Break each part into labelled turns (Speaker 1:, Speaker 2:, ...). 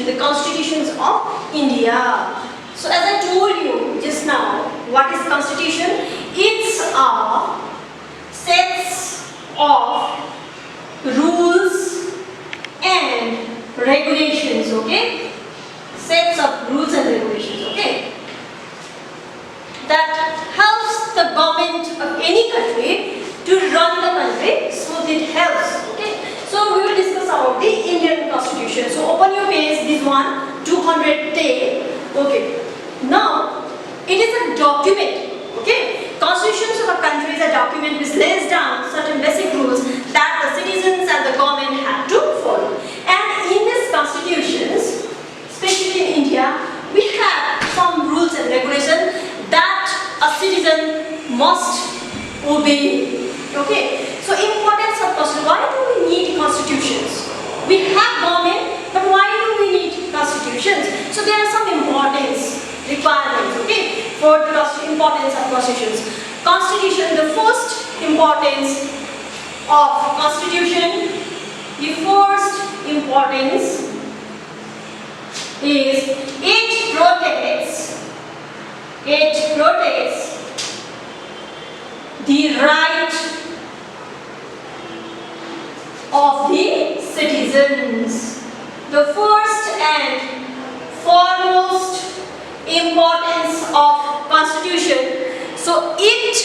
Speaker 1: the constitutions of India. So as I told you just now, what is constitution? It's a sets of rules and regulations, okay? Sets of rules and regulations, okay? That helps the government of any country to run the country so it helps, okay? So we will discuss about the Indian Constitution. So open your page, this one, 210, okay? Now, it is a document, okay? Constitutions of a country is a document which lays down certain basic rules that the citizens and the government have to follow. And in these constitutions, especially in India, we have some rules and regulations that a citizen must obey. Okay? So importance of constitution. Why do we need constitutions? We have government, but why do we need constitutions? So there are some importance requirements, okay, for the importance of constitutions. Constitution, the first importance of constitution, the first importance is it protects the right of the citizens. The first and foremost importance of constitution, so it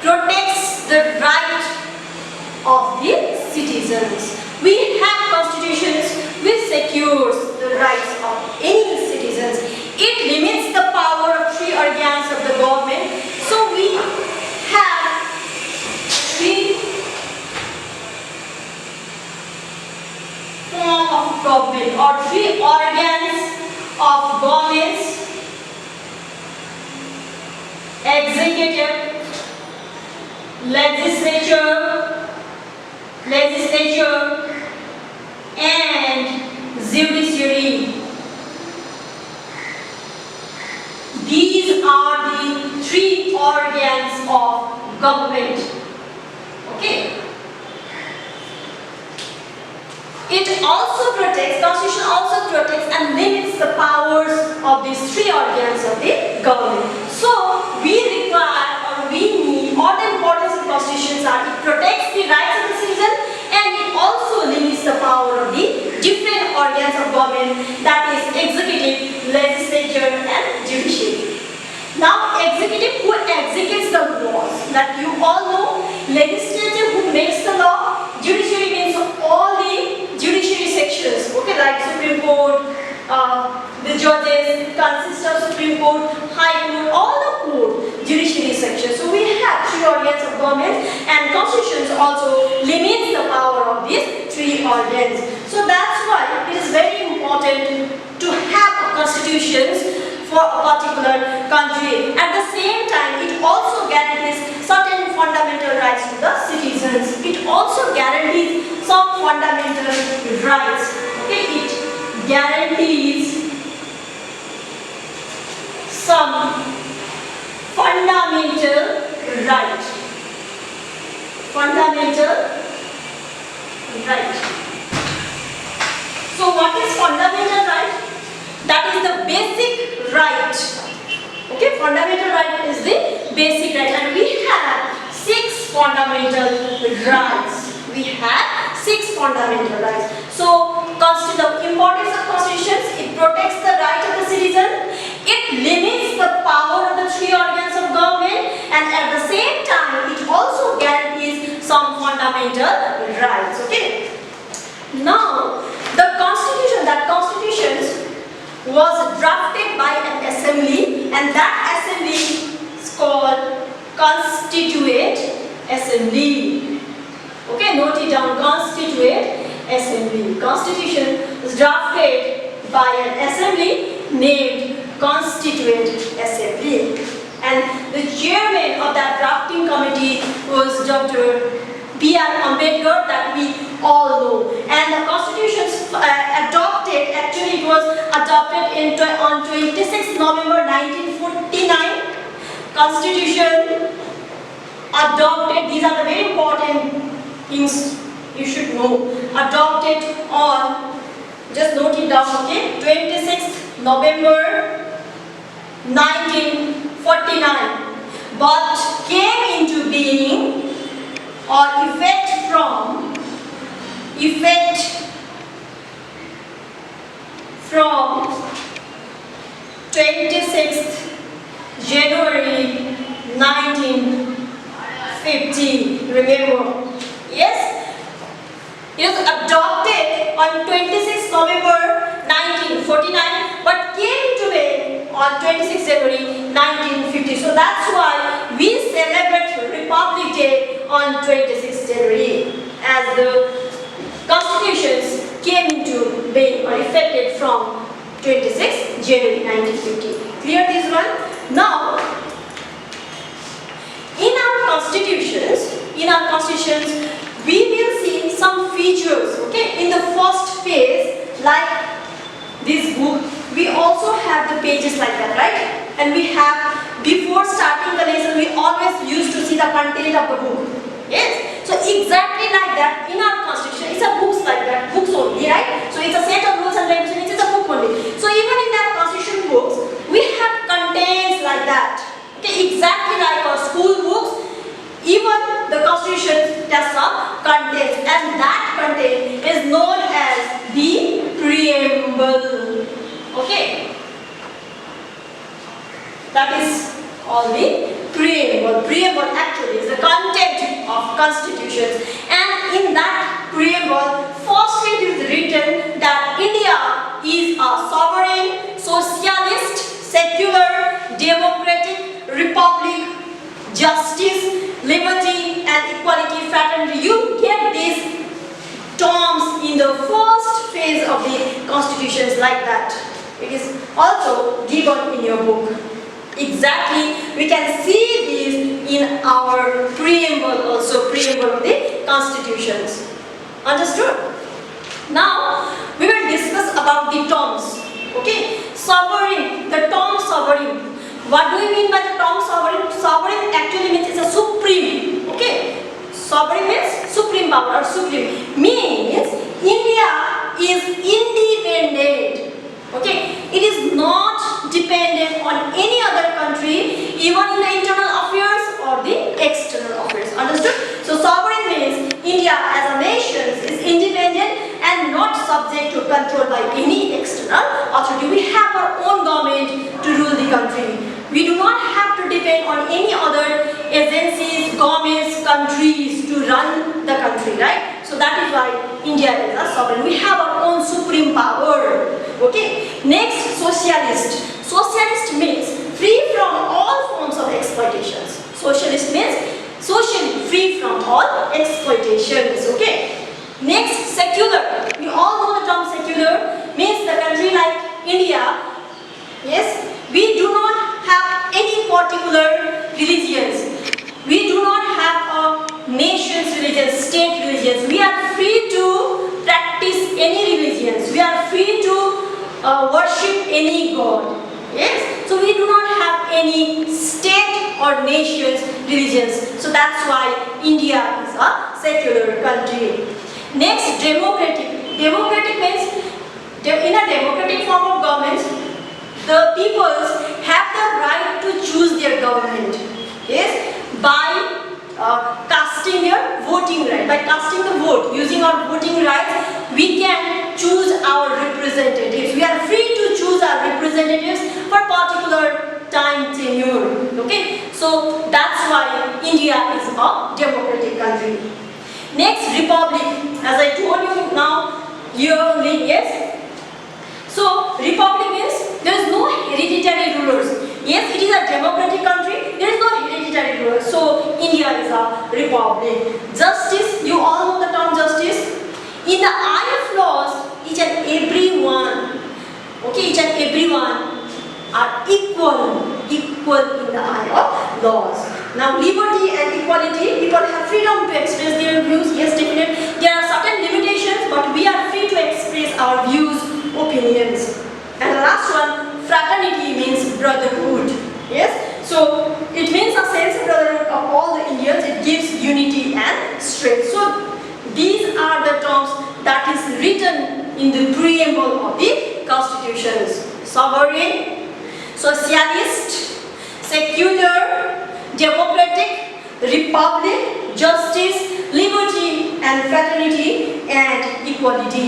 Speaker 1: protects the right of the citizens. We have constitutions which secures the rights of any citizens. It limits the power of three organs of the government. So we have three forms of government or three organs of governments: executive, legislature, and judiciary. These are the three organs of government. Okay. It also protects, constitution also protects and limits the powers of these three organs of the government. So we require or we need, or the importance of constitutions are, it protects the rights of the citizen and it also limits the power of the different organs of government, that is executive, legislature and judiciary. Now executive, who executes the laws, that you all know. Legislative, who makes the law. Judiciary means all the judiciary sections, okay, like Supreme Court, the judges consist of Supreme Court, High Court, all the court, judiciary sections. So we have three organs of government, and constitutions also limits the power of these three organs. So that's why it is very important to have constitutions for a particular country. At the same time, it also guarantees certain fundamental rights to the citizens. It also guarantees some fundamental rights. Okay, it guarantees some fundamental right. Fundamental right. So what is fundamental right? That is the basic right. Okay, fundamental right is the basic right, and we have 6 fundamental rights. We have 6 fundamental rights. So, the importance of constitutions: it protects the right of the citizen, it limits the power of the 3 organs of government, and at the same time, it also guarantees some fundamental rights. Okay. Now, the constitutions was drafted by an assembly, and that assembly is called Constituent Assembly. Okay, note it down, Constituent Assembly. Constitution is drafted by an assembly named Constituent Assembly, and the chairman of that drafting committee was Dr. B.R. Ambedkar, that we all know. And the constitutions adopted, actually it was adopted on 26 November 1949. Constitution adopted, these are the very important things you should know. Adopted on, just note it down, okay? 26th November 1949, but came into being or effect from 26th January 1950. Remember, yes, it was adopted on 26th November 1949, but came into being on 26th January 1950. So that's why we celebrate Republic Day on 26th January, as the constitutions came into being or effected from 26th January 1950. Clear this one? Now, in our constitutions, we will see some features. Okay, in the first phase, like this book, we also have the pages like that, right? And we have, before starting the lesson, we always used to see the content of the book. Yes? So exactly like that, in our constitution, it's a books like that, books only, right? So it's a set of rules and regulations, it's a book only. So even in that constitution books, we have contents like that. Okay, exactly like our school books, even the constitution has some contents, and that content is known as the preamble. Okay, that is all the preamble. Preamble actually is the content of constitutions, and in that preamble, first it is written that India is a sovereign, socialist, secular, democratic republic, justice, liberty and equality, fraternity. You get these terms in the first phase of the constitutions like that. It is also given in your book. Exactly, we can see this in our preamble also, preamble of the constitutions. Understood? Now, we will discuss about the terms. Okay, sovereign, the term sovereign. What do we mean by the term sovereign? Sovereign actually means it's a supreme. Okay, sovereign means supreme power or supreme. Means India is independent. Okay, it is not dependent on any other country, even in the internal affairs or the external affairs. Understood? So sovereign means India as a nation is independent and not subject to control by any external authority. We have our own government to rule the country. We do not have to depend on any other agencies, governments, countries to run the country, right? So that is why India is a sovereign. We have our own supreme power. Okay. Next, socialist. Socialist means free from all forms of exploitations. Socialist means socially free from all exploitations. Okay. Next, secular. You all know the term secular means the country like India. Yes, we do not have any particular religions. We do not have a nation's religion, state religions. We are free to practice any religions. We are free to worship any god. Yes, so we do not have any state or nation's religions. So that's why India is a secular country. Next, democratic. Democratic means in a democratic form of government, the peoples have the right to choose their government. Yes, by casting their voting right. By casting the vote, using our voting rights, we can choose our representatives. We are free to choose our representatives for particular time tenure. Okay, so that's why India is a democratic country. Next, republic. As I told you now, yearly, yes. So, republic means there is no hereditary rulers. Yes, it is a democratic country, there is no hereditary ruler. So, India is a republic. Justice, you all know the term justice. In the eye of laws, each and every one, okay, each and every one are equal in the eye of laws. Now, liberty and equality, people have freedom to express their views. Yes, definitely. There are certain limitations, but we are free to express our views, opinions. And the last one, fraternity means brotherhood. Yes, so it means a sense of brotherhood of all the Indians. It gives unity and strength. So these are the terms that is written in the preamble of the Constitution. sovereign, socialist, secular, democratic, republic, justice, liberty and fraternity and equality.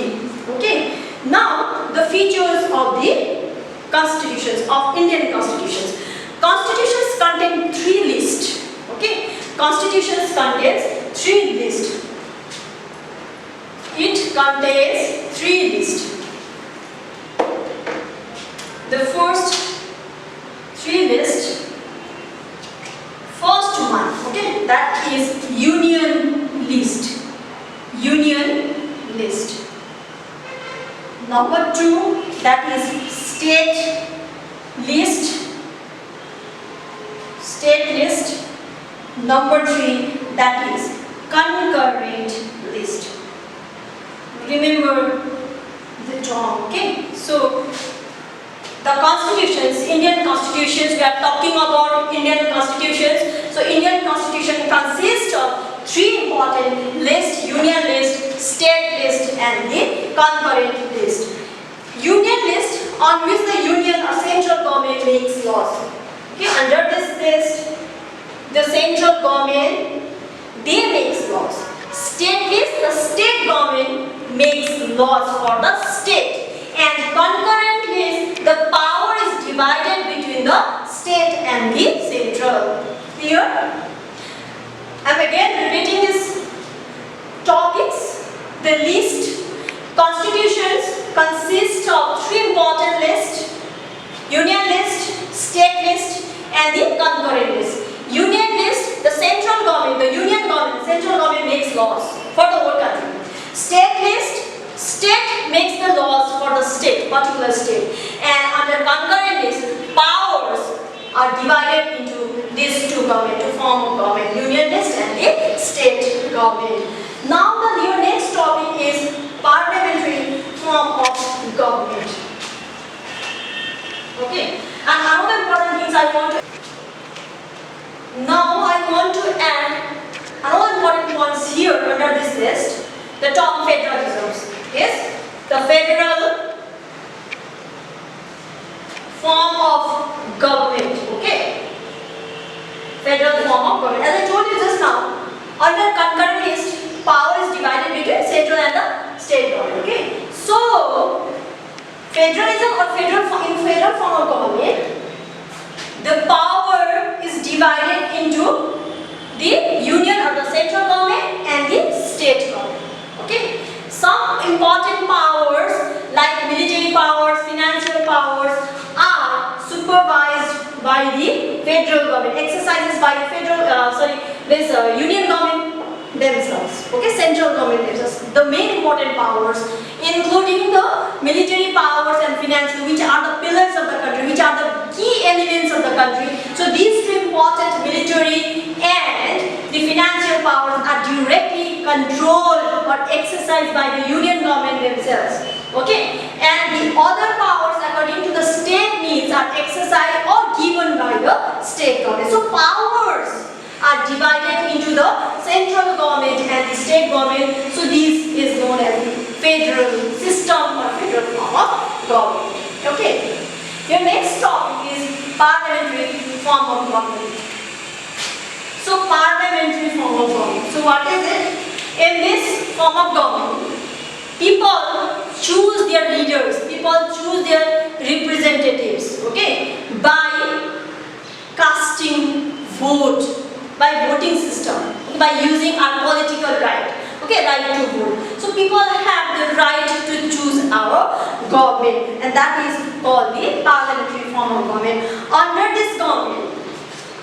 Speaker 1: Okay. Now the features of the constitutions, of Indian constitutions. Constitutions contain 3 lists. Okay. Constitutions contains 3 lists. It contains 3 lists. The first 3 lists. First one, okay, that is union list. Union list. Number 2, that is state list. State list. Number 3, that is concurrent list. Remember the term, okay? So the constitutions, Indian constitutions, we are talking about Indian constitutions. So Indian constitution consists of 3 important lists: union list, state list and the concurrent list. Union list, on which the union or central government makes laws. Okay, under this list, the central government, they makes laws. State list, the state government makes laws for the state. And concurrent list, the power is divided between the state and the central. Clear? I am again repeating these topics. The list, constitutions consist of 3 important lists: union list, state list and the concurrent list. Union list, the central government, the union government, central government makes laws for the whole country. State list, state makes the laws for the state, particular state. And under concurrent list, powers are divided into these 2 governments to form a government: union list and the state government. Now your next topic is parliamentary form of government. Okay. And another important things I want to. Now I want to add another important points here under this list. The term federalism. Yes, the federal form of government. Okay, federal form of government. As I told you just now, under concurrent list, power is divided between central and the state government. Okay, so federalism or federal form of government, the power is divided into the union or the central government and the state government. Okay. Some important powers like military powers, financial powers are supervised by the federal government, exercises by the federal, union government themselves. Okay, central government themselves. The main important powers, including the military powers and financial, which are the pillars of the country, which are the key elements of the country. So these 2 important military and the financial powers are directly controlled or exercised by the union government themselves. Okay, and the other powers according to the state needs are exercised or given by the state government. So powers are divided into the central government and the state government. So this is known as the federal system or federal form of government. Okay, your next topic is parliamentary form of government. So parliamentary form of government. So what is it? In this form of government, people choose their leaders, people choose their representatives, okay, by casting vote, by voting system, by using our political right, okay, right to vote. So people have the right to choose our government, and that is called the parliamentary form of government. Under this government,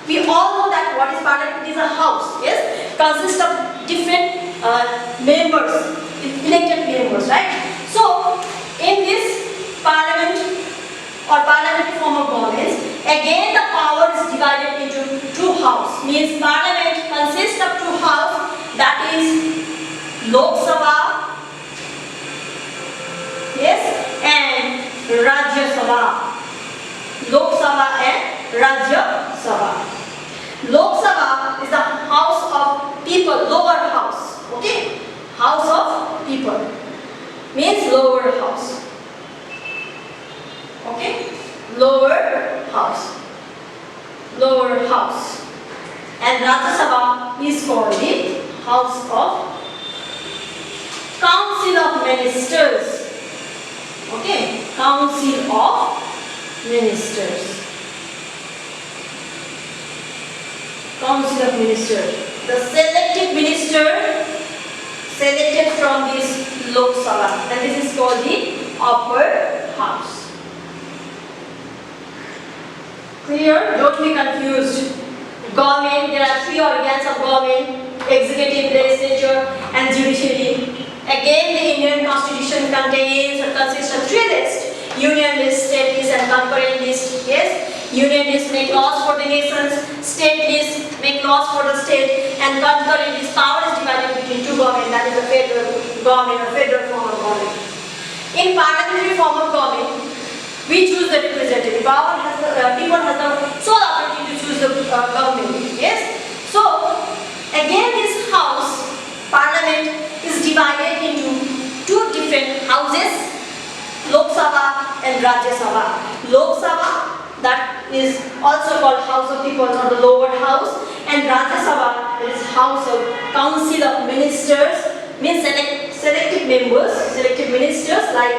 Speaker 1: we all know that what is parliament? It is a house, yes, consists of different members, elected members, right? So in this parliament or parliamentary form of government, again the power is divided into 2 houses. Means parliament consists of 2 houses, that is Lok Sabha, yes, and Rajya Sabha. Lok Sabha and Rajya Sabha. Lok Sabha is the house of people, lower house. Okay, house of people means lower house. Okay. lower house. Lower house. And Rajya Sabha is called the House of Council of Ministers. Okay, Council of Ministers. Council of Ministers. The selected minister selected from this Lok Sabha, and this is called the upper house. Clear? Don't be confused. Government, there are three organs of government: executive, legislature, and judiciary. Again, the Indian Constitution contains or consists of three lists: union list, state list, and concurrent list. Yes, union list make laws for the nations, state list make laws for the state, and concurrent list power is divided between two governments, that is the federal government or federal form of government. In parliamentary form of government, we choose the representative. Power has the people has the sole authority to choose the government. Yes. So again, this house, parliament, is divided into two different houses: Lok Sabha and Rajya Sabha. Lok Sabha, that is also called House of People or the lower house, and Rajya Sabha is House of Council of Ministers, means selected members, selected ministers like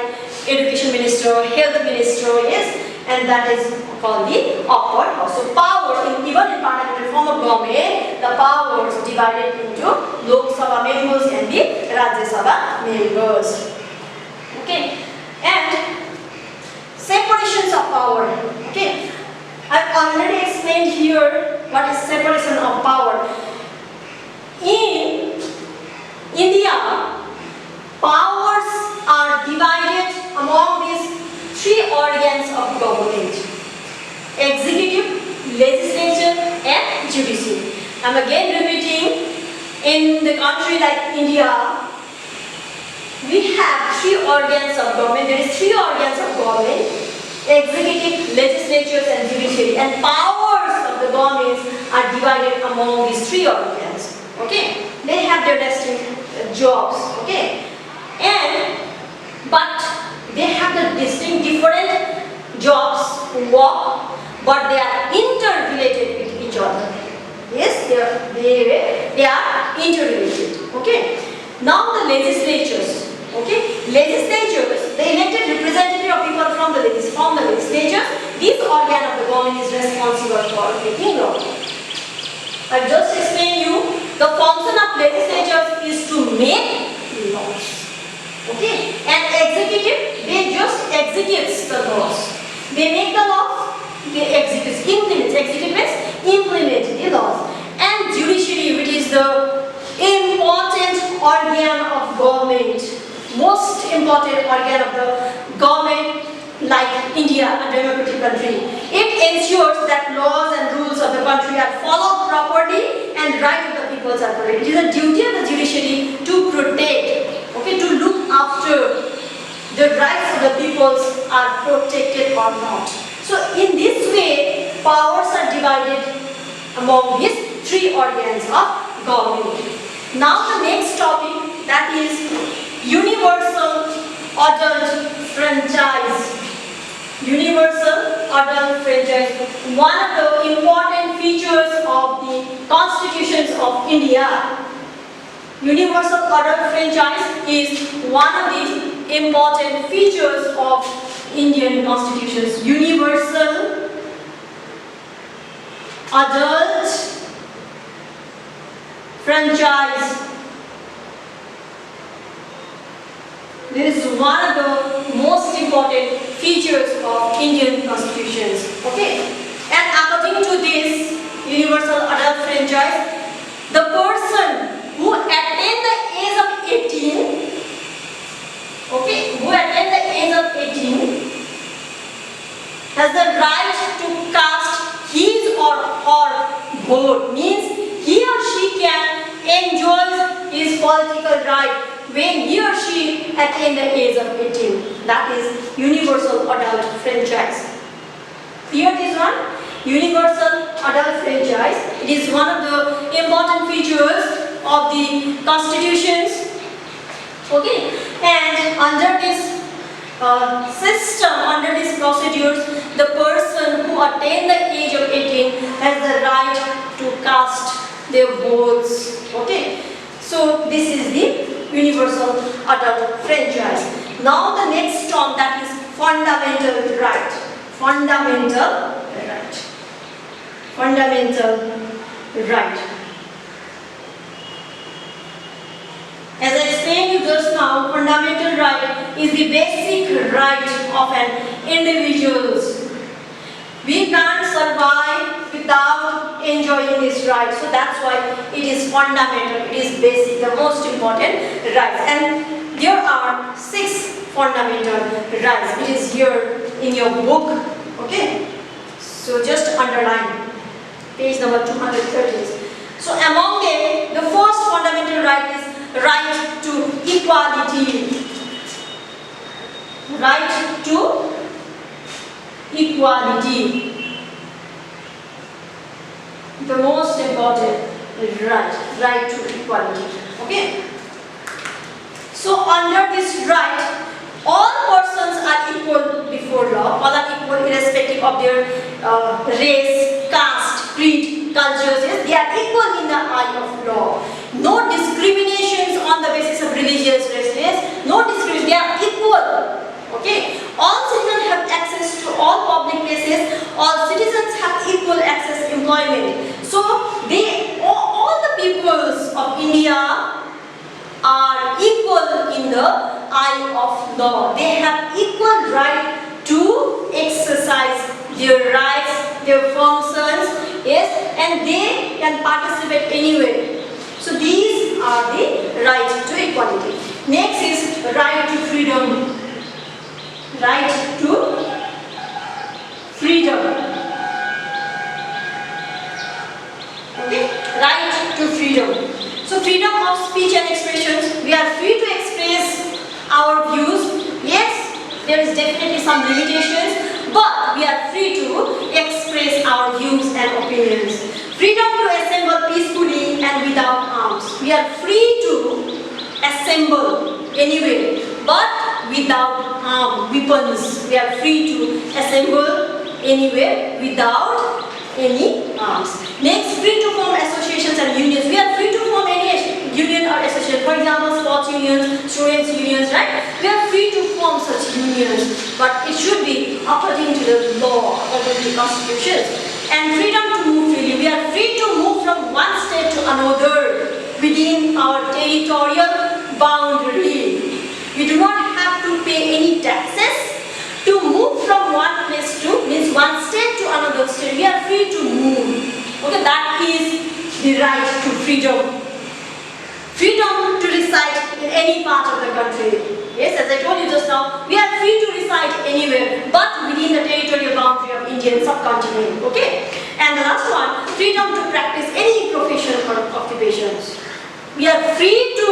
Speaker 1: Education Minister, Health Minister, yes, and that is called the upper house. So power, even in parliamentary form of government, the power is divided into Lok Sabha members and the Rajya Sabha members. Okay, and separations of power. Okay, I've already explained here what is separation of power. In India, powers are divided among these three organs of government: executive, legislature, and judiciary. I'm again repeating, in the country like India, we have three organs of government. There is three organs of government: executive, legislatures, and judiciary. And powers of the governments are divided among these three organs. Okay, they have their distinct jobs. Okay, but they have the distinct different jobs, work, but they are interrelated with each other. Yes, they are interrelated. Okay. Now the legislatures. Okay, legislatures, the elected representative of people from the legislatures. This organ of the government is responsible for making law. I just explained you the function of legislatures is to make laws. Okay, and executive, they just executes the laws. They make the laws, they execute, implement. Executive means implement the laws. And judiciary, which is the important organ of government, most important organ of the government, like India, a democratic country. It ensures that laws and rules of the country are followed properly and rights of the people are protected. It is a duty of the judiciary to protect, okay, to look after the rights of the peoples are protected or not. So in this way, powers are divided among these three organs of government. Now the next topic, that is universal adult franchise. Universal adult franchise. One of the important features of the constitutions of India. Universal adult franchise is one of the important features of Indian constitutions. Universal adult franchise. This is one of the most important features of Indian constitutions. Okay, and according to this universal adult franchise, the person who attained the age of 18, okay, who attained the age of 18 has the right to cast his or her vote. Means he or she can enjoy his political right when he or she attained the age of 18. That is universal adult franchise. Here this one, universal adult franchise. It is one of the important features of the constitutions. Okay, and under this system, under these procedures, the person their votes. Okay, so this is the universal adult franchise. Now the next term, that is fundamental right. Fundamental right. Fundamental right. As I explained you just now, fundamental right is the basic right of an individual. We can't survive without enjoying this right. So that's why it is fundamental, it is basic, the most important rights. And there are 6 fundamental rights. It is here in your book. Okay? So just underline page number 213. So among them, the first fundamental right is right to equality. Right to equality. The most important right to equality. Okay? So under this right, all persons are equal before law. All are equal irrespective of their race, caste, creed, cultures. Yes, they are equal in the eye of law. No discriminations on the basis of religious race. Yes, no discrimination. They are equal. Okay, all citizens have access to all public places. All citizens have equal access to employment. So all the peoples of India are equal in the eye of law. They have equal right to exercise their rights, their functions. Yes, and they can participate anywhere. So these are the right to equality. Next is right to freedom. Right to freedom. Okay? Right to freedom. So freedom of speech and expressions. We are free to express our views. Yes, there is definitely some limitations, but we are free to express our views and opinions. Freedom to assemble peacefully and without arms. We are free to assemble anywhere, but without weapons. We are free to assemble anywhere without any arms. Next, free to form associations and unions. We are free to form any union or association. For example, sports unions, students unions, right? We are free to form such unions, but it should be according to the law, according to the constitution. And freedom to move freely. We are free to move from one state to another within our territorial boundary. We do not have to pay any taxes to move from one place to, means one state to another state. We are free to move. Okay, that is the right to freedom. Freedom to reside in any part of the country. Yes, as I told you just now, we are free to reside anywhere, but within the territorial boundary of Indian subcontinent. Okay, and the last one, freedom to practice any profession or occupations. We are free to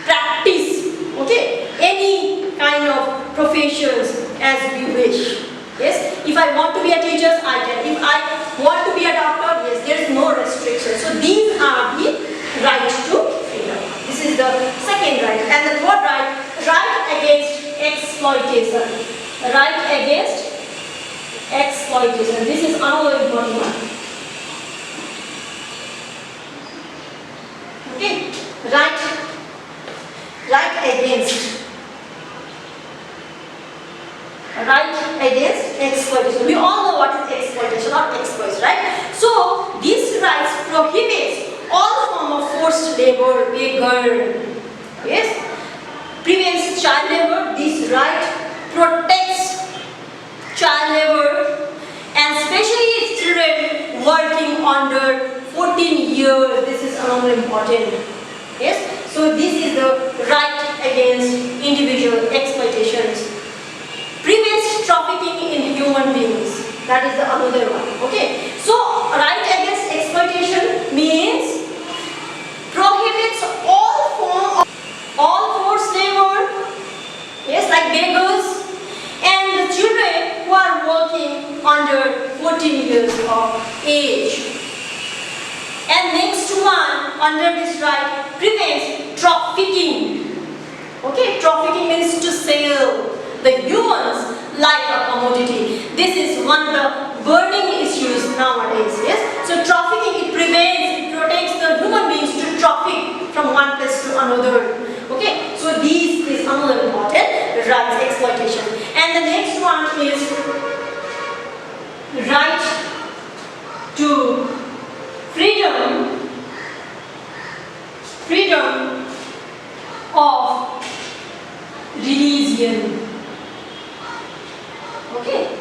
Speaker 1: practice, okay, any kind of professions as we wish. Yes, if I want to be a teacher, I can. If I want to be a doctor, yes, there is no restriction. So these are the right to freedom. This is the second right. And the third right, right against exploitation. Right against exploitation. This is another important one. Okay, right against exploitation. We all know what is exploitation or exploits, right? So these rights prohibits all form of forced labor, beggar. Yes, prevents child labor. This right protects child labor, and especially children working under 14 years. This is another important. Yes, so this is the right against individual exploitations. Prevents trafficking in human beings. That is the another one. Okay, so right against exploitation means prohibits all forced labor. Yes, like beggars and the children who are working under 14 years of age. And next one, under this right, prevents trafficking. Okay, trafficking means to sell the humans like a commodity. This is one of the burning issues nowadays. Yes, so trafficking, it prevents another. Okay, so these is another important rights exploitation. And the next one is right to freedom of religion. Okay,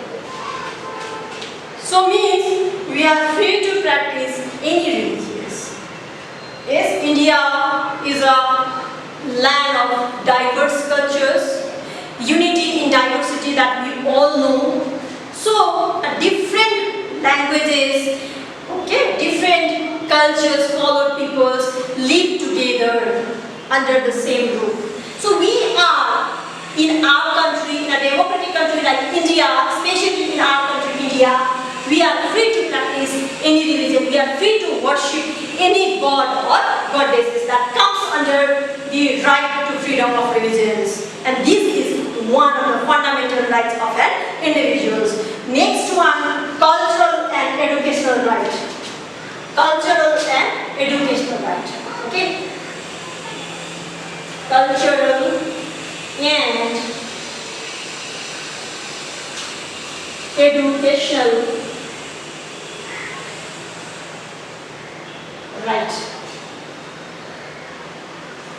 Speaker 1: so means we are free to practice any religions. Yes, India is a land of diverse cultures, unity in diversity that we all know. So different languages, okay, different cultures, followed peoples live together under the same roof. So we are in our country, in a democratic country like India, especially in our country India, we are free to practice any religion. We are free to worship any god or goddesses. That comes under the right to freedom of religions. And this is one of the fundamental rights of an individual. Next one, cultural and educational right. Cultural and educational right. Okay? Cultural and educational right.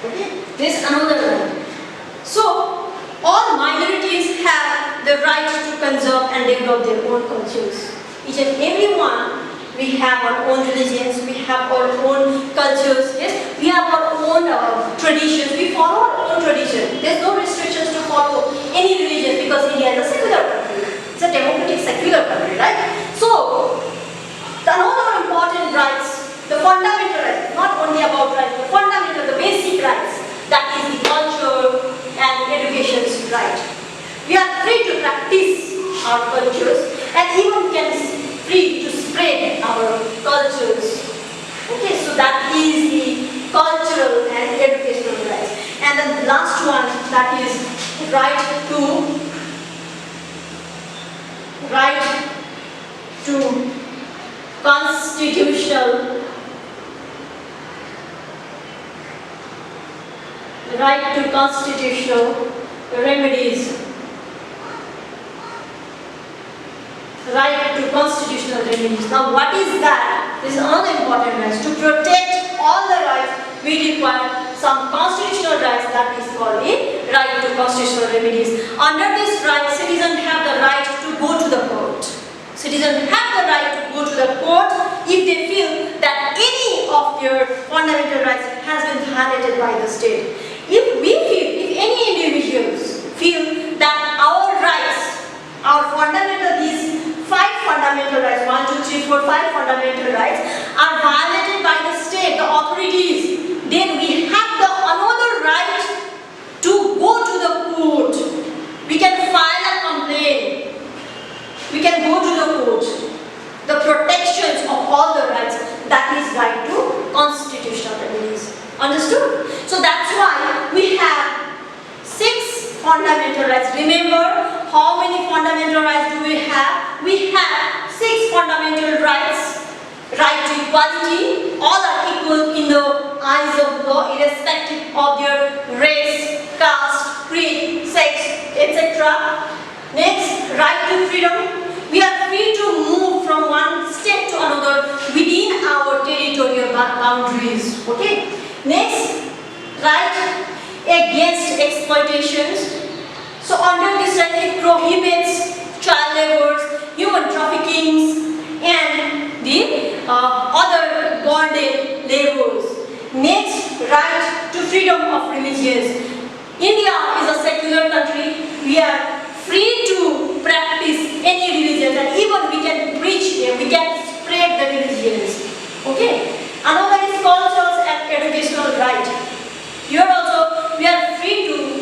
Speaker 1: Okay, this is another one. So, all minorities have the right to conserve and develop their own cultures. Each and every one, we have our own religions, we have our own cultures, yes, we have our own traditions, we follow our own tradition. There's no restrictions to follow any religion because India is a secular country. It's a democratic secular country, right? So, the another important rights, the fundamental rights, not only about rights, the fundamental, the basic rights, that is the culture and education's right. We are free to practice our cultures and even can free to spread our cultures. Okay, so that is the cultural and educational rights. And then the last one, that is right to constitutional remedies. Right to constitutional remedies. Now what is that? This is another important right. To protect all the rights, we require some constitutional rights, that is called the right to constitutional remedies. Under this right, citizens have the right to go to the court. Citizens have the right to go to the court if they feel that any of their fundamental rights has been violated by the state. If any individuals feel that our rights, our fundamental, these 5 fundamental rights, 1, 2, 3, 4, 5 fundamental rights are violated by the state, the authorities, then we have the another right to go to the court. We can file a complaint. We can go to the court. The protections of all the rights, that is right to constitutional remedies. Understood? So that's why we have 6 fundamental rights. Remember how many fundamental rights do we have? We have 6 fundamental rights. Right to equality, all are equal in the eyes of law irrespective of their race, caste, creed, sex, etc. Next, right to freedom. We are free to move from one state to another within our territorial boundaries. Okay. Next, right against exploitations. So under this right, it prohibits child labor, human trafficking, and the other bonded labors. Next, right to freedom of religions. India is a secular country. We are free to practice any religion, and even we can preach them, we can spread the religions. Okay. Another is cultural and educational right. Here also we are free to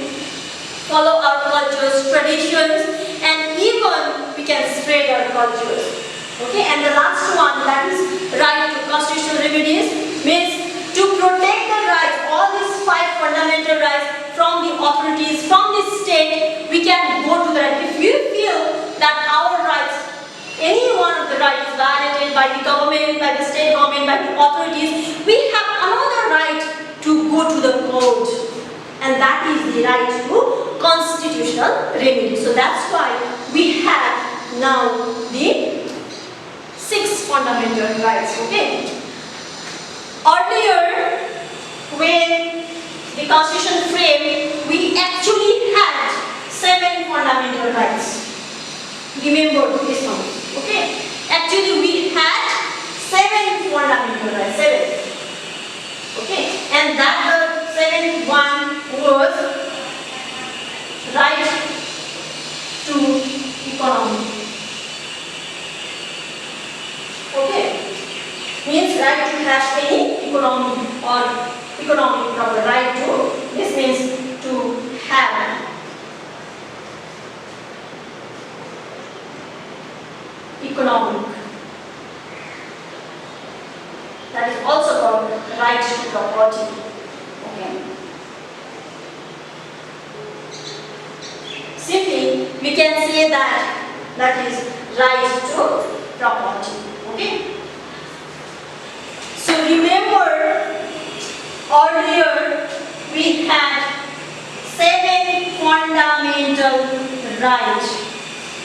Speaker 1: follow our cultures, traditions, and even we can spread our cultures. Okay, and the last one, that is right to constitutional remedies, means to protect the rights, all these 5 fundamental rights from the authorities, from the state, we can go to the right. If you feel that our rights, any one of the rights is violated by the government, by the state government, by the authorities, we have another right to go go to the court, and that is the right to constitutional remedy. So that's why we have now the 6 fundamental rights. Okay. Earlier, when the constitution framed, we actually had 7 fundamental rights. Remember this one. Okay. Actually, we had 7 fundamental rights. 7. Okay. And that the 7th one was right to economy. Okay. Means right to have any economy or economic proper right to. This means to have economic. That is also called right to property. Okay. Simply, we can say that is right to property. Okay. So remember, earlier we had 7 fundamental rights.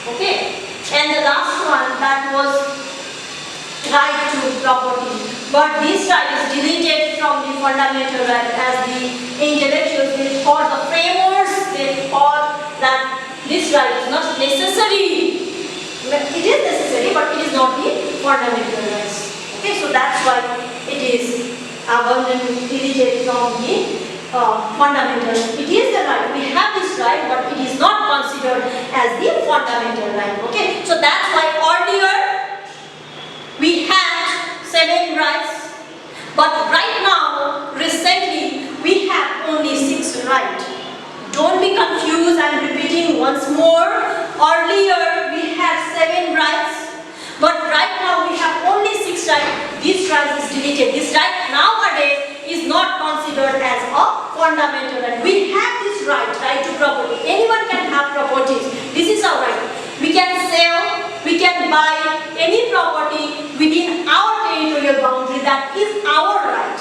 Speaker 1: Okay. And the last one, that was right to property. But this right is deleted from the fundamental right, as the intellectuals, they thought, the framers, they thought that this right is not necessary. It is necessary, but it is not the fundamental rights. Okay, so that's why it is abandoned, deleted from the fundamentals. It is the right. We have this right, but it is not considered as the fundamental right. Okay, so that's why earlier we had 7 rights, but right now, recently, we have only 6 rights. Don't be confused. I'm repeating once more. Earlier we had 7 rights. But right now we have only 6 rights. This right is deleted. This right nowadays is not considered as a fundamental right. We have this right to property. Anyone can have properties. This is our right. We can sell, we can buy any property within our territorial boundary. That is our right.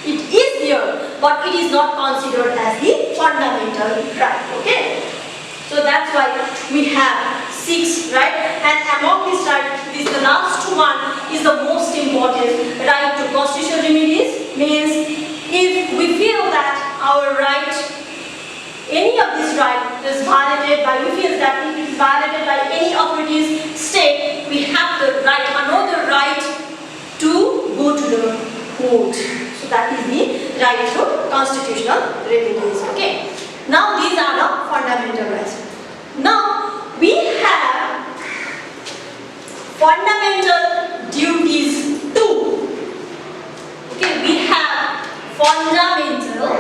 Speaker 1: It is there, but it is not considered as the fundamental right. Okay? So that's why we have 6, right? And among these rights, the last one is the most important. Right to constitutional remedies means if we feel that our right, any of this right is violated by, we feel that it is violated by any authorities, state, we have the right, another right to go to the court. So that is the right to constitutional remedies. Okay. Now these are the fundamental rights. Now we have fundamental duties too. Okay, we have fundamental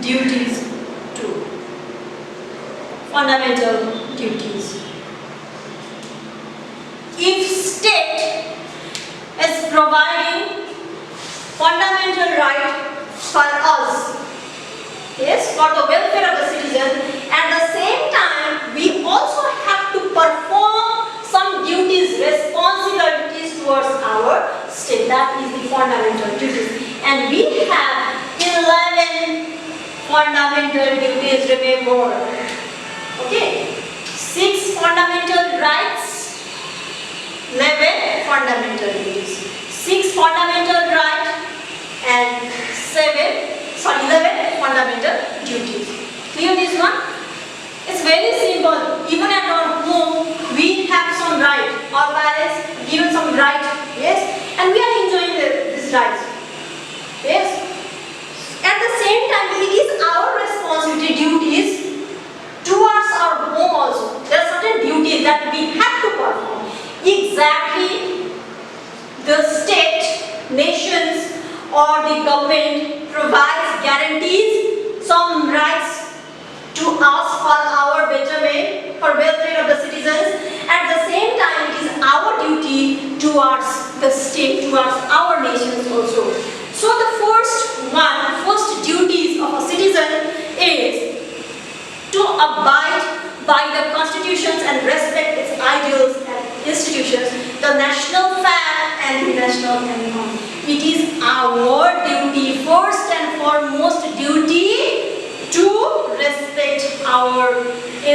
Speaker 1: duties too. Fundamental duties. If state is providing fundamental right for us, yes, for the welfare of the citizen, at the same time we also have to perform some duties, responsibilities towards our state. That is the fundamental duties. And we have 11 fundamental duties, remember. Okay, 6 fundamental rights, 11 fundamental duties. 6 fundamental rights and 11 fundamental duties. Clear this one? It's very simple. Even at our home, we have some right. Our parents given some right, yes, and we are enjoying these rights, yes. At the same time, it is our responsibility, duties towards our home also. There are certain duties that we have to perform. Exactly, the state, nations, or the government provides, guarantees some rights to us for our betterment, for welfare of the citizens. At the same time, it is our duty towards the state, towards our nations also. So the first duties of a citizen is to abide by the constitutions and respect its ideals and institutions, the national flag and the national anthem. It is our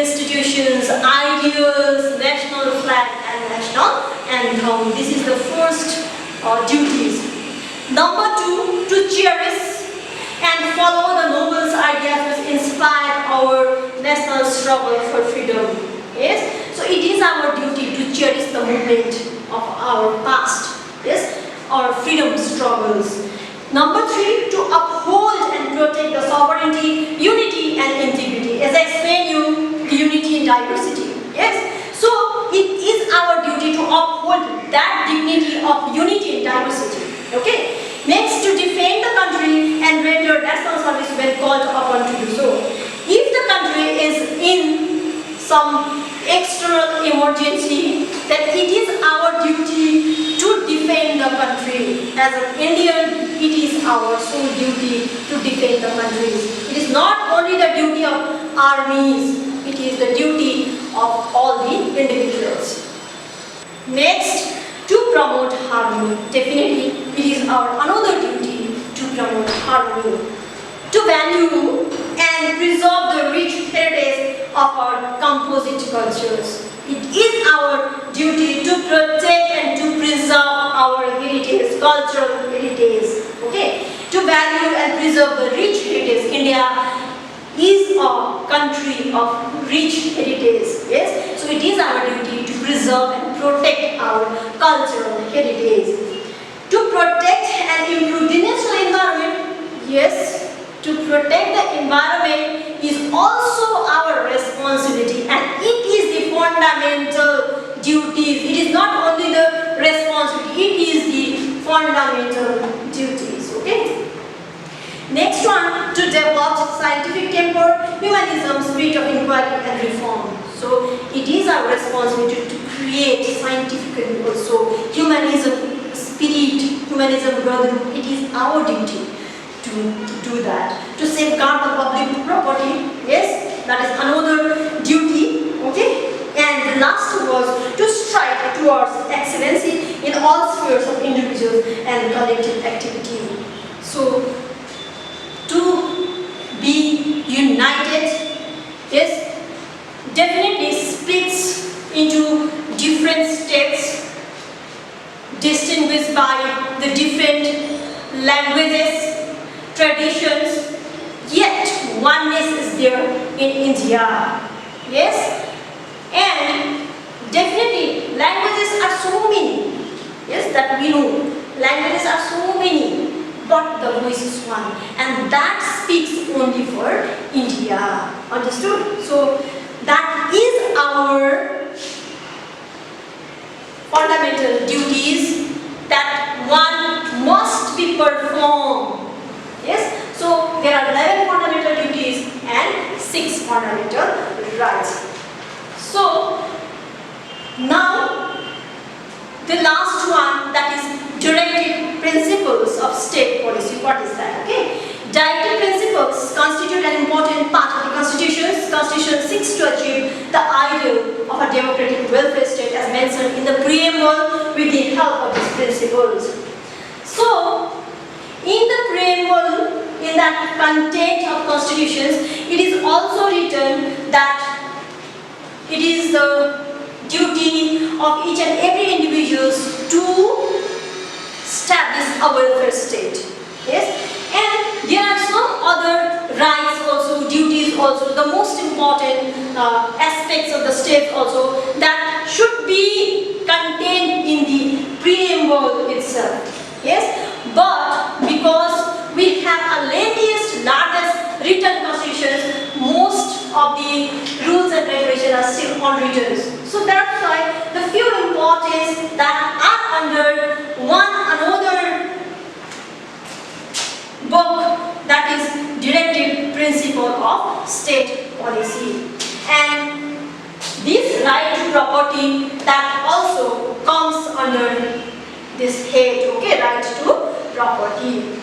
Speaker 1: institutions, ideals, national flag and national anthem. This is the first duties. Number 2, to cherish and follow the noble ideas which inspired our national struggle for freedom. Yes, so it is our duty to cherish the movement of our past. Yes, our freedom struggles. Number 3, to uphold and protect the sovereignty, unity and integrity. As I explained you, the unity and diversity. Yes, so it is our duty to uphold that dignity of unity and diversity. Okay. Next, to defend the country and render national service when called upon to do so. If the country is in some external emergency, then it is our duty to defend the country. As an Indian, it is our sole duty to defend the country. It is not only the duty of armies, it is the duty of all the individuals. Next, to promote harmony. Definitely, it is our another duty to promote harmony. To value and preserve the rich heritage of our composite cultures. It is our duty to protect and to preserve our heritage, cultural heritage. Okay? To value and preserve the rich heritage. India is a country of rich heritage. Yes? So it is our duty to preserve and protect our cultural heritage. To protect and improve the natural environment. Yes, to protect the environment is also our responsibility, and it is the fundamental duties. It is not only the responsibility, it is the fundamental duties. Okay? Next one, to develop scientific temper, humanism, spirit of inquiry and reform. So it is our responsibility to create scientifically also humanism, spirit, humanism, brotherhood. It is our duty to do that. To safeguard the public property, yes, that is another duty. Okay? And the last was to strive towards excellency in all spheres of individual and collective activity. So to be united, yes, definitely splits into different states distinguished by the different languages, traditions, yet oneness is there in India. Yes, and definitely languages are so many. Yes, that we know. Languages are so many. But the voice is one, and that speaks only for India. Understood? So that is our fundamental duties that one must be performed. Yes? So there are 11 fundamental duties and 6 fundamental rights. So now the last one, that is directive principles of state policy. What is that? Okay. Directive principles constitute an important part of the Constitution. Constitution seeks to achieve the ideal of a democratic welfare state as mentioned in the preamble with the help of these principles. So, in the preamble, in that content of constitutions, it is also written that it is the duty of each and every individual to establish a welfare state. Yes, and there are some other rights also, duties also, the most important aspects of the state also that should be contained in the preamble itself. Yes, but because we have a lengthiest, largest written constitutions, most of the rules and regulations are still unwritten. So that's why the few importance that are under one another book, that is directive principle of state policy. And this right to property that also comes under this head, okay, right to property.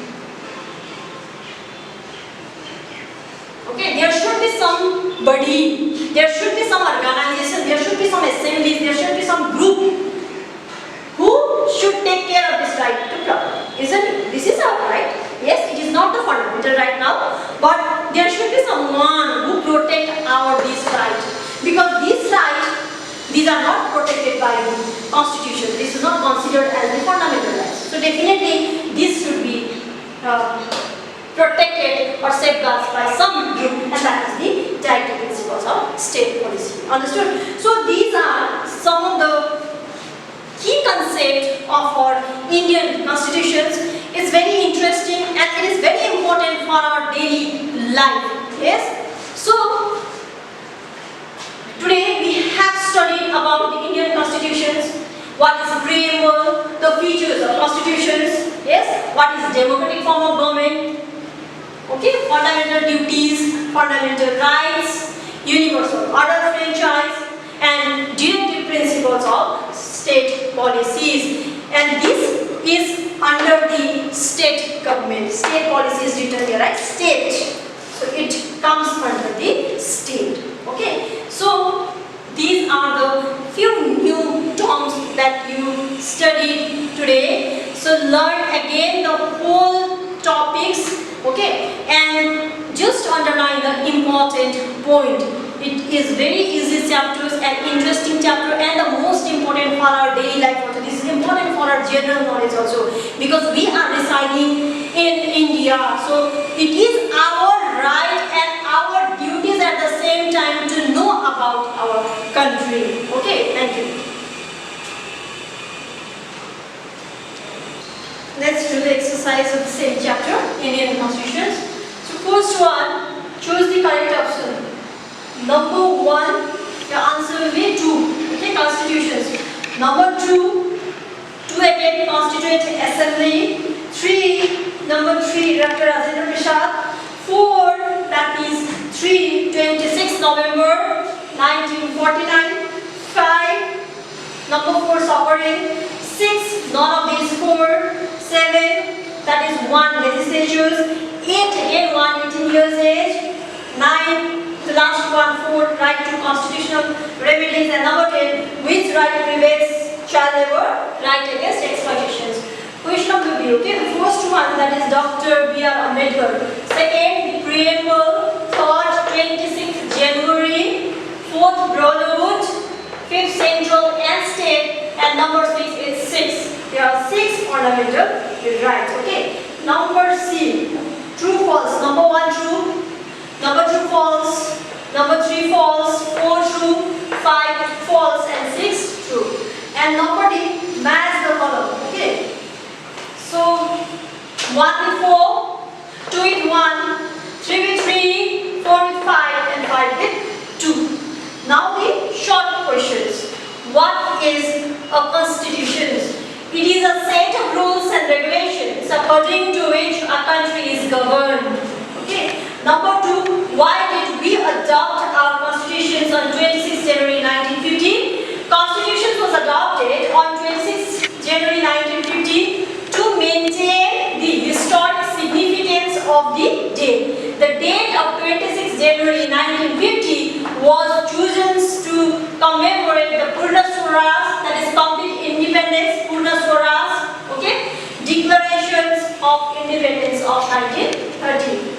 Speaker 1: Okay, there should be somebody, there should be some organization, there should be some assemblies, there should be some group who should take care of this right to property, isn't it? This is our right. Yes, it is not the fundamental right now, but there should be someone who protect our this right. because these are not protected by the Constitution. This is not considered as the fundamental rights. So definitely this should be protected or safeguarded by some group, and that is the directive principles of state policy. Understood? So these are some of the key concepts of our Indian constitutions. It's very interesting and it is very important for our daily life. Yes? So today we have studied about the Indian constitutions, what is preamble, the features of constitutions, yes, what is democratic form of government, okay, fundamental duties, fundamental rights, universal order franchise, and directive principles of state policies. And this is under the state government. State policy is written here, right? State. So it comes under the state. Okay. So these are the few new terms that you studied today. So learn again the whole topics. Okay. And just underline the important point. It is very easy chapters and interesting chapter, and the most important for our daily life also. This is important for our general knowledge also, because we are residing in India. So it is our right and our duties at the same time to know about our country. Okay, thank you. Let's do the exercise of the same chapter, Indian constitutions. So first one, choose the correct option. Number 1, your answer will be 2. Okay, constitutions. Number 2 again, Constituent Assembly. 3, number 3, Dr. Rajendra Prasad. 4, that is 26 November 1949. 5, number 4, sovereign. 6, none of these 4. 7, that is 1, legislatures. 8, again 1, 18 years age. 9, the last one, 4, right to constitutional remedies. And number 10, which right prevails child labor, right against exploitations. Question will be, okay, the first one, that is Dr. B.R. Ambedkar. Second, preamble. Third, 26th January. Fourth, brotherhood. Fifth, central and state. And number 6 is 6. There are 6 fundamental rights. Okay. Number C, true, false. Number 1, true. Number 2, false. Number 3, false. 4, true. 5, false. And 6, true. And number D, match the column. Okay. So 1 with 4, 2 with 1, 3 with 3, 4 with 5, and 5 with 2. Now the short questions. What is a constitution? It is a set of rules and regulations according to which a country is governed. Okay. Number 2, why did we adopt our constitutions on 26 January 1950? Constitution was adopted on 26 January 1950 to maintain the historic significance of the day. The date of 26 January 1950 was chosen to commemorate the Purna Swaraj, that is complete independence, Purna Swaraj, okay, declarations of independence of 1930.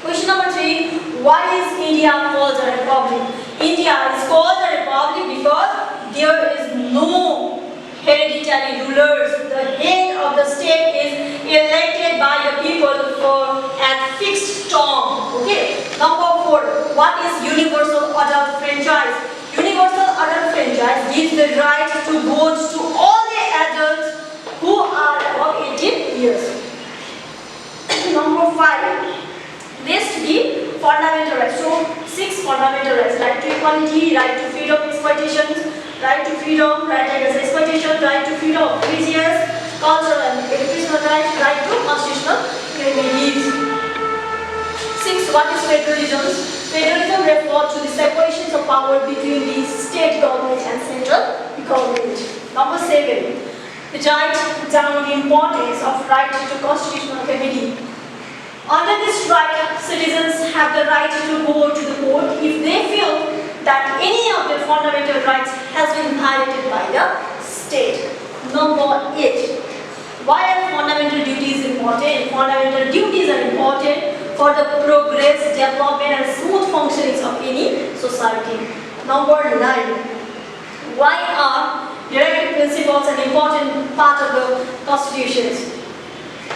Speaker 1: Question number 3, why is India called a republic? India is called a republic because there is no hereditary rulers. The head of the state is elected by the people for a fixed term. Okay. Number 4, what is universal adult franchise? Universal adult franchise gives the right to vote to all the adults who are above 18 years. Number 5, list the fundamental rights. So 6 fundamental rights: right to equality, right to freedom of exploitation, right to freedom, right against exploitation, right to freedom of religious, cultural and educational rights, right to constitutional remedies. 6. What is federalism? Federalism refers to the separation of power between the state government and central government. Number 7. Write down the importance of right to constitutional remedy. Under this right, citizens have the right to go to the court if they feel that any of their fundamental rights has been violated by the state. Number 8. Why are fundamental duties important? Fundamental duties are important for the progress, development and smooth functioning of any society. Number 9. Why are directive principles an important part of the constitutions?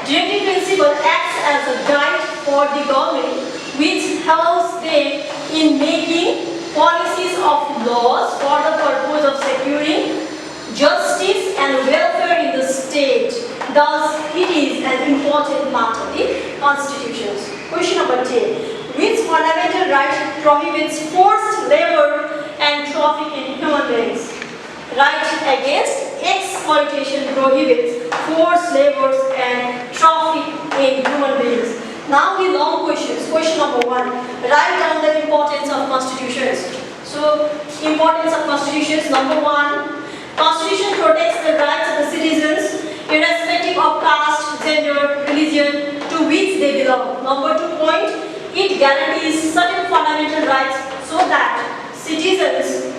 Speaker 1: Directive principle acts as a guide for the government which helps them in making policies of laws for the purpose of securing justice and welfare in the state. Thus, it is an important part of the constitutions. Question number 10. Which fundamental right prohibits forced labor and traffic in human beings? Right against exploitation prohibits forced labor and traffic in human beings. Now the long questions. Question number 1. Write down the importance of constitutions. So, importance of constitutions. Number 1. Constitution protects the rights of the citizens irrespective of caste, gender, religion to which they belong. Number 2 point. It guarantees certain fundamental rights so that citizens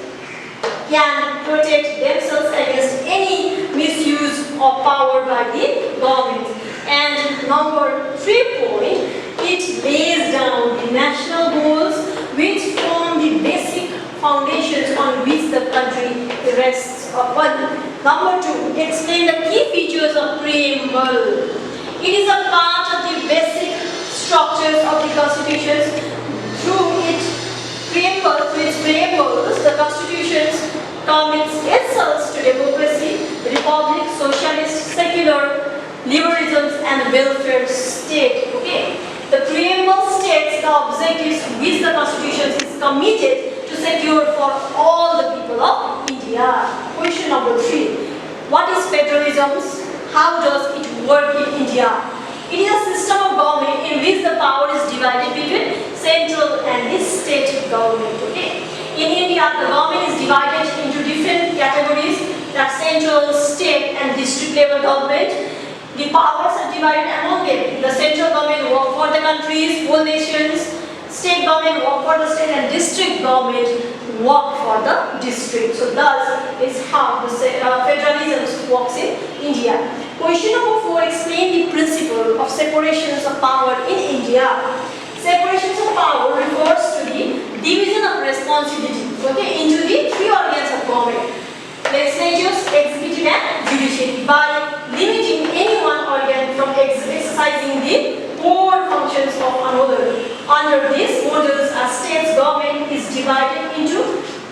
Speaker 1: can protect themselves against any misuse of power by the government. And number 3 point, it lays down the national goals which form the basic foundations on which the country rests upon. Number 2, explain the key features of preamble. It is a part of the basic structures of the constitutions. Through its preambles, the constitutions commits itself to democracy, republic, socialist, secular, liberalism, and welfare state. Okay. The preamble states the objectives which the constitution is committed to secure for all the people of India. Question number 3. What is federalism? How does it work in India? It is a system of government in which the power is divided between central and the state government. Okay. In India, the government is divided into different categories, that central, state, and district level government. The powers are divided among them. The central government work for the countries, whole nations. State government work for the state, and district government work for the district. So thus is how the federalism works in India. Question number 4. Explain the principle of separations of power in India. Separations of power refers to the division of responsibility, okay, into the 3 organs of government: legislature, executive, and judiciary, by limiting any one organ from exercising the core functions of another. Under these models, a state's government is divided into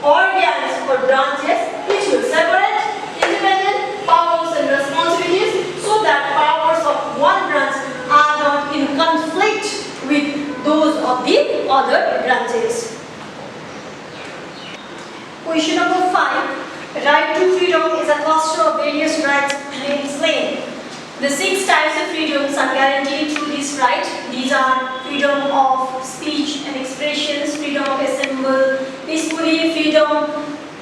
Speaker 1: organs or branches which will separate independent powers and responsibilities so that powers of one branch are not in conflict with those of the other branches. Question number 5. Right to freedom is a cluster of various rights explained. The 6 types of freedoms are guaranteed through this right. These are freedom of speech and expressions, freedom of assembly peacefully, freedom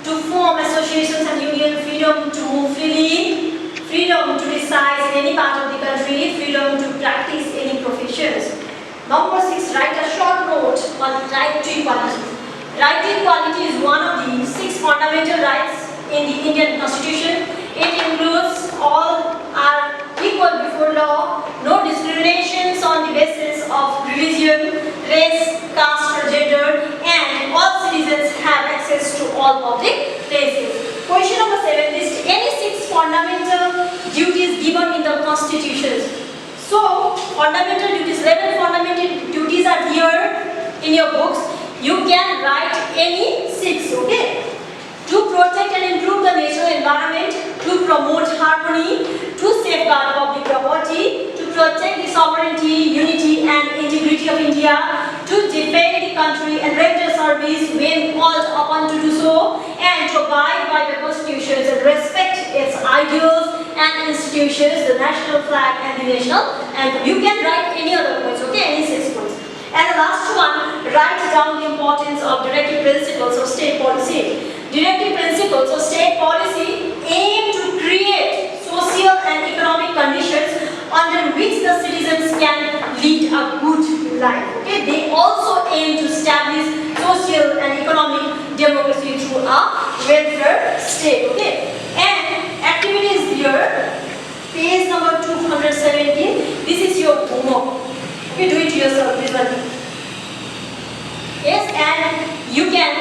Speaker 1: to form associations and union, freedom to move freely, freedom to reside in any part of the country, freedom to practice any professions. Number 6, write a short note on right to equality. Right to equality is one of the 6 fundamental rights in the Indian Constitution. It includes all are equal before law, no discriminations on the basis of religion, race, caste, or gender, and all citizens have access to all public places. Question number 7. List any 6 fundamental duties given in the constitutions. So, fundamental duties, 11 fundamental duties are here in your books. You can write any 6, okay? To protect and improve the natural environment, to promote harmony, to safeguard public property, to protect the sovereignty, unity, and integrity of India, to defend the country and render service when called upon to do so, and to abide by the constitutions and respect its ideals and institutions, the national flag and the national anthem. You can write any other points, okay? Any 6 points. And the last one, write down the importance of directive principles of state policy. Directive principles of state policy aim to create social and economic conditions under which the citizens can lead a good life. Okay? They also aim to establish social and economic democracy through a welfare state. Okay? And activities here, page number 217. This is your homework. Okay, do it yourself, this one. Yes, and you can